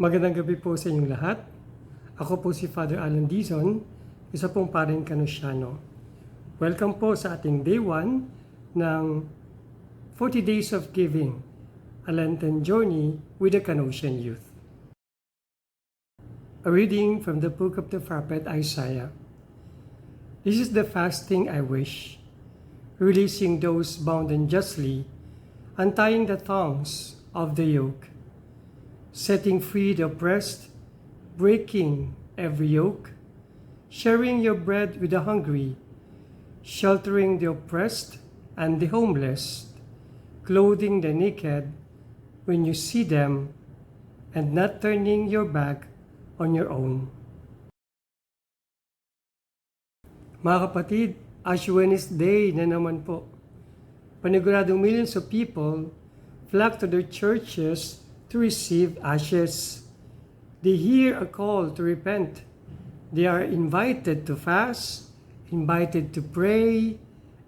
Magandang gabi po sa inyong lahat. Ako po si Father Alan Dizon, isa pong paring Canusiano. Welcome po sa ating Day 1 ng 40 Days of Giving, a Lenten Journey with the Canusian Youth. A reading from the book of the prophet Isaiah. This is the fasting I wish, releasing those bound unjustly, untying the thongs of the yoke, setting free the oppressed, breaking every yoke, sharing your bread with the hungry, sheltering the oppressed and the homeless, clothing the naked when you see them, and not turning your back on your own. Mga kapatid, Ash Wednesday na naman po. Paniguradong millions of people flock to their churches to receive ashes. They hear a call to repent. They are invited to fast, invited to pray,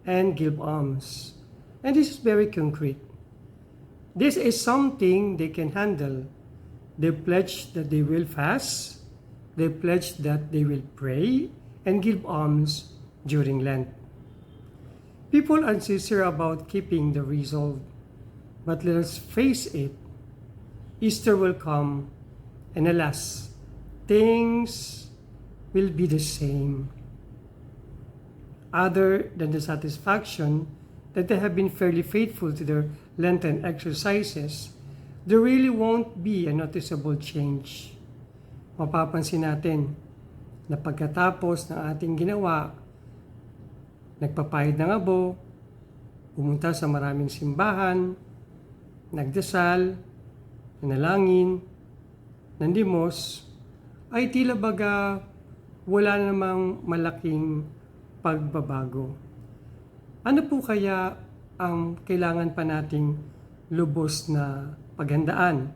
and give alms. And this is very concrete. This is something they can handle. They pledge that they will fast. They pledge that they will pray and give alms during Lent. People are sincere about keeping the resolve. But let us face it. Easter will come, and alas, things will be the same. Other than the satisfaction that they have been fairly faithful to their Lenten exercises, there really won't be a noticeable change. Mapapansin natin na pagkatapos ng ating ginawa, nagpapahid ng abo, pumunta sa maraming simbahan, nagdasal, nanalangin, nandimos, ay tila baga wala namang malaking pagbabago. Ano po kaya ang kailangan pa nating lubos na paghandaan?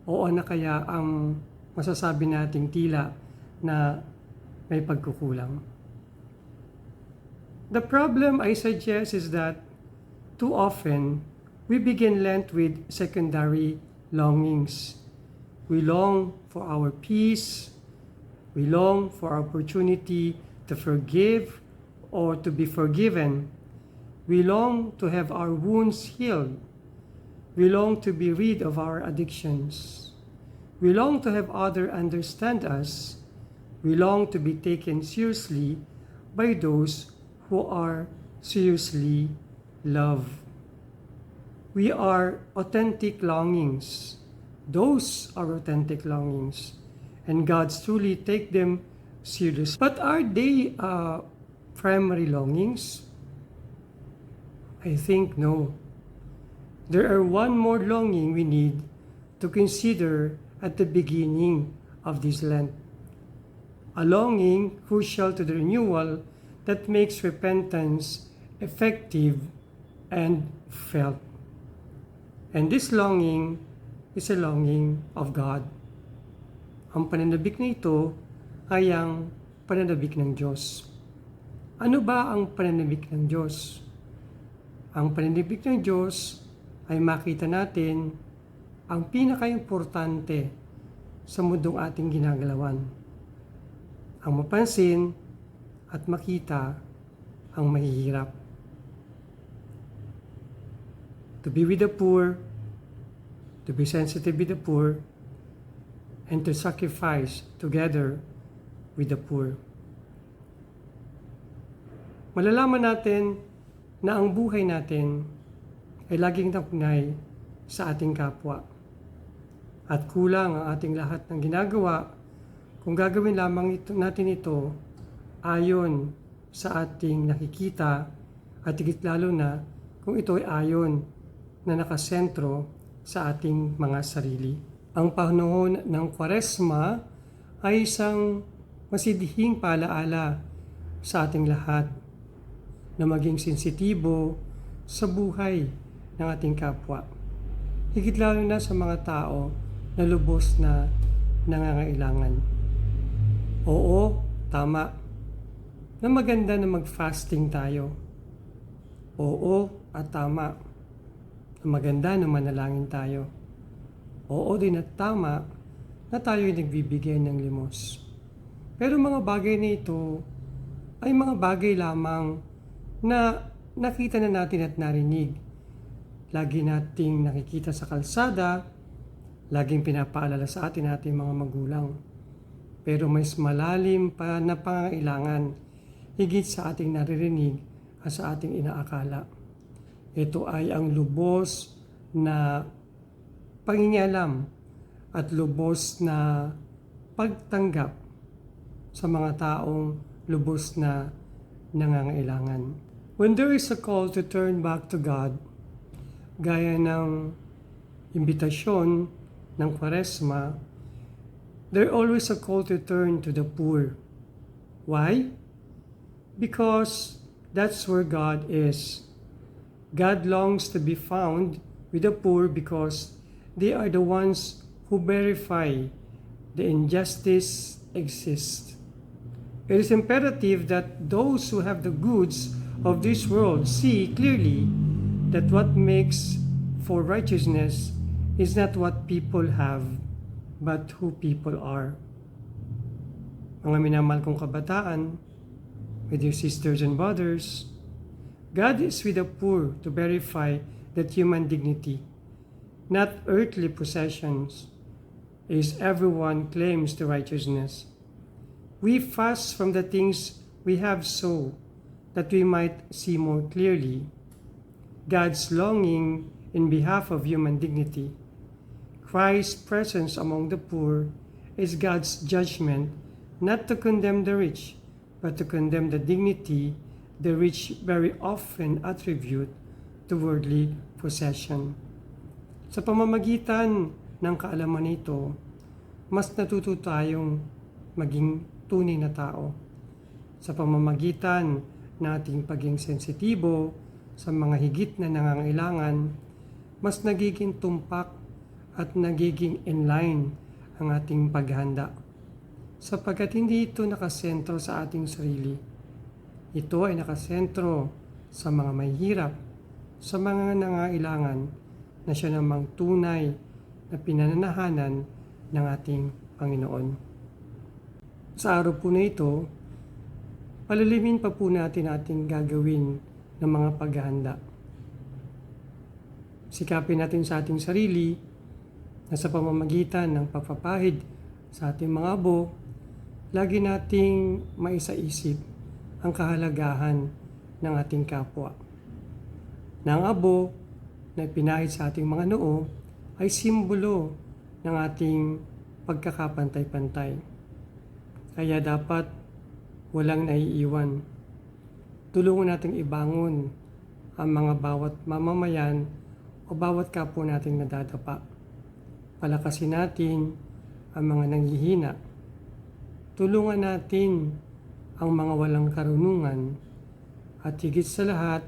O ano kaya ang masasabi nating tila na may pagkukulang? The problem I suggest is that too often we begin Lent with secondary longings. We long for our peace. We long for our opportunity to forgive or to be forgiven. We long to have our wounds healed. We long to be rid of our addictions. We long to have others understand us. We long to be taken seriously by those who are seriously loved. We are authentic longings. Those are authentic longings. And God's truly take them serious. But are they primary longings? I think no. There are one more longing we need to consider at the beginning of this Lent. A longing crucial to the renewal that makes repentance effective and felt. And this longing is a longing of God. Ang pananabik na ito ay ang pananabik ng Diyos. Ano ba ang pananabik ng Diyos? Ang pananabik ng Diyos ay makita natin ang pinaka-importante sa mundong ating ginagalawan. Ang mapansin at makita ang mahihirap. To be with the poor, to be sensitive with the poor, and to sacrifice together with the poor. Malalaman natin na ang buhay natin ay laging napunay sa ating kapwa. At kulang ang ating lahat ng ginagawa kung gagawin lamang natin ito ayon sa ating nakikita at higit lalo na kung ito ay ayon na nakasentro sa ating mga sarili. Ang panahon ng Kwaresma ay isang masidhing paalaala sa ating lahat na maging sensitibo sa buhay ng ating kapwa. Higit lalo na sa mga tao na lubos na nangangailangan. Oo, tama, na maganda na mag-fasting tayo. Oo, at tama, maganda na manalangin tayo. Oo din at tama na tayo'y nagbibigay ng limos. Pero mga bagay na ito ay mga bagay lamang na nakita na natin at narinig. Lagi nating nakikita sa kalsada, laging pinapaalala sa atin ating mga magulang. Pero mas malalim pa na pangangailangan higit sa ating naririnig at sa ating inaakala. Ito ay ang lubos na pangingialam at lubos na pagtanggap sa mga taong lubos na nangangailangan. When there is a call to turn back to God, gaya ng imbitasyon ng Kwaresma, there's always a call to turn to the poor. Why? Because that's where God is. God longs to be found with the poor because they are the ones who verify the injustice exists. It is imperative that those who have the goods of this world see clearly that what makes for righteousness is not what people have, but who people are. Mga minamahal kong kabataan, with your sisters and brothers, God is with the poor to verify that human dignity, not earthly possessions, is everyone claims to righteousness. We fast from the things we have so that we might see more clearly God's longing in behalf of human dignity. Christ's presence among the poor is God's judgment not to condemn the rich, but to condemn the dignity the rich very often attribute to worldly possession. Sa pamamagitan ng kaalaman nito, mas natuto tayong maging tunay na tao. Sa pamamagitan ng ating pagiging sensitibo sa mga higit na nangangailangan, mas nagiging tumpak at nagiging inline ang ating paghanda. Sapagkat hindi ito nakasentro sa ating sarili. Ito ay nakasentro sa mga mahihirap, sa mga nangangailangan na siya namang tunay na pinananahanan ng ating Panginoon. Sa araw po na ito, palalimin pa po natin ating gagawin ng mga paghahanda. Sikapin natin sa ating sarili na sa pamamagitan ng pagpapahid sa ating mga abo, lagi nating maisaisip ang kahalagahan ng ating kapwa. Na ang abo na ipinahid sa ating mga noo ay simbolo ng ating pagkakapantay-pantay. Kaya dapat walang naiiwan. Tulungan nating ibangon ang mga bawat mamamayan o bawat kapwa nating nadadapa. Palakasin natin ang mga nanghihina. Tulungan natin ang mga walang karunungan at higit sa lahat,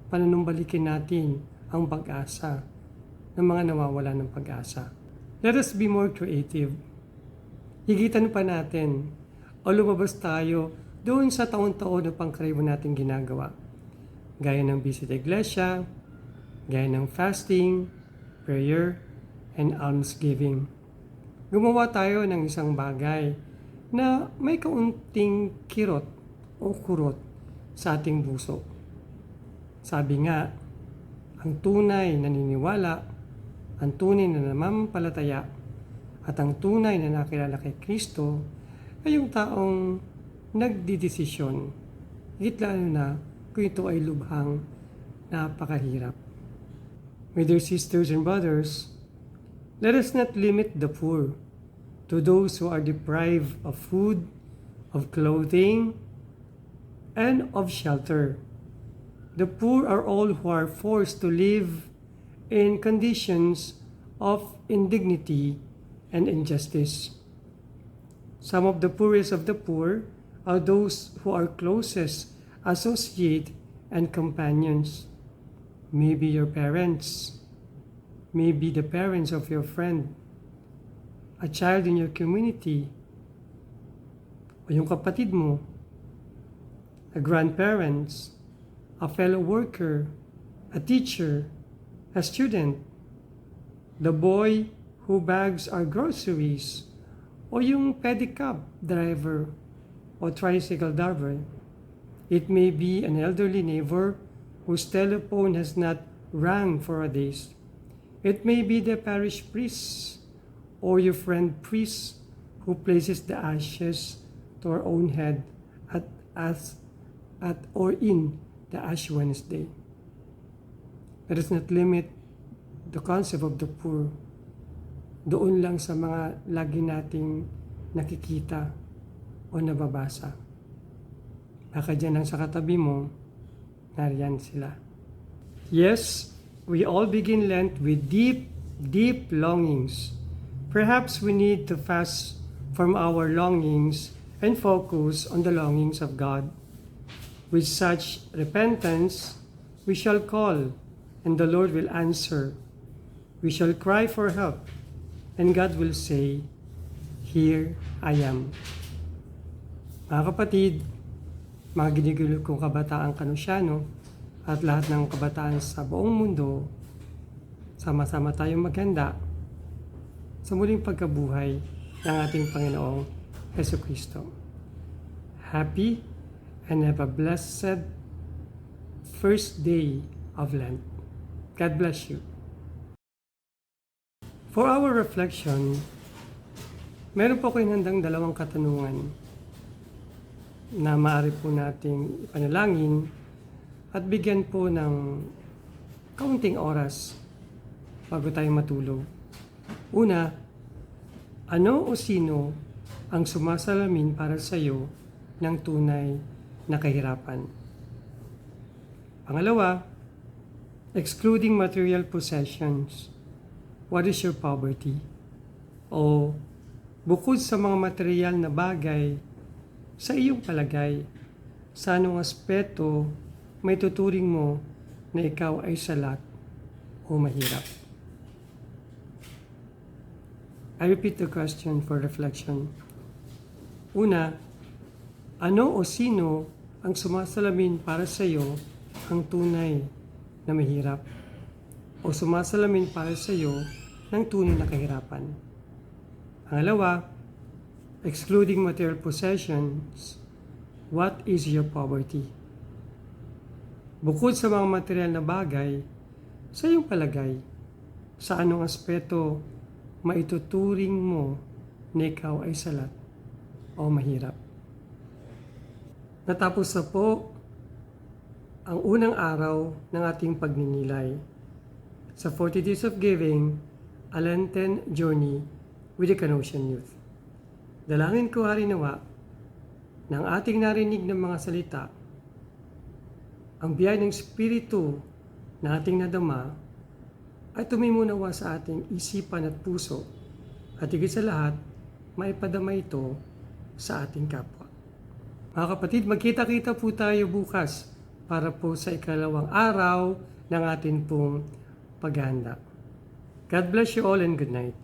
panunumbalikin natin ang pag-asa ng mga nawawala ng pag-asa. Let us be more creative. Higitan pa natin o lumabas tayo doon sa taon-taon na pangkaraniwan natin ginagawa. Gaya ng Visit Iglesia, gaya ng fasting, prayer, and almsgiving. Gumawa tayo ng isang bagay na may kaunting kirot o kurot sa ating puso. Sabi nga, ang tunay na naniniwala, ang tunay na namampalataya, at ang tunay na nakilala kay Kristo ay yung taong nagdidesisyon. Higit lalo na kung ito ay lubhang napakahirap. My dear sisters and brothers, let us not limit the poor to those who are deprived of food, of clothing, and of shelter. The poor are all who are forced to live in conditions of indignity and injustice. Some of the poorest of the poor are those who are closest associates and companions. Maybe your parents, maybe the parents of your friend, a child in your community, o yung kapatid mo, a grandparents, a fellow worker, a teacher, a student, the boy who bags our groceries, o yung pedicab driver o tricycle driver. It may be an elderly neighbor whose telephone has not rang for a days. It may be the parish priest or your friend priest who places the ashes to our own head at or in the Ash Wednesday. Let us not limit the concept of the poor doon lang sa mga lagi nating nakikita o nababasa. Baka dyan lang sa katabi mo, nariyan sila. Yes, we all begin Lent with deep, deep longings. Perhaps we need to fast from our longings and focus on the longings of God. With such repentance, we shall call, and the Lord will answer. We shall cry for help, and God will say, "Here I am." Mga kapatid, mga ginigulog kong kabataang Kanusyano, at lahat ng kabataan sa buong mundo, sama-sama tayong maghanda sa muling pagkabuhay ng ating Panginoong Jesucristo. Happy and have a blessed first day of Lent. God bless you. For our reflection, meron po kayong handang dalawang katanungan na maaari po nating ipanalangin at bigyan po ng kaunting oras bago tayo matulog. Una, ano o sino ang sumasalamin para sa iyo ng tunay na kahirapan? Pangalawa, excluding material possessions, what is your poverty? O bukod sa mga material na bagay, sa iyong palagay, sa anong aspeto may tuturing mo na ikaw ay salat o mahirap? I repeat the question for reflection. Una, ano o sino ang sumasalamin para sa iyo ang tunay na mahirap? O sumasalamin para sa iyo ng tunay na kahirapan? Pangalawa, excluding material possessions, what is your poverty? Bukod sa mga material na bagay, sa iyong palagay, sa anong aspeto maituturing mo na ikaw ay salat o mahirap? Natapos na po ang unang araw ng ating pagninilay sa 40 Days of Giving, a Lenten Journey with the Canossian Youth. Dalangin ko, Hari nawa, ng ating narinig ng mga salita, ang biyaya ng Espiritu na ating nadama ay tumimunawa sa ating isipan at puso at higit sa lahat, maipadama ito sa ating kapwa. Mga kapatid, magkita-kita po tayo bukas para po sa ikalawang araw ng ating pong paghahanda. God bless you all and good night.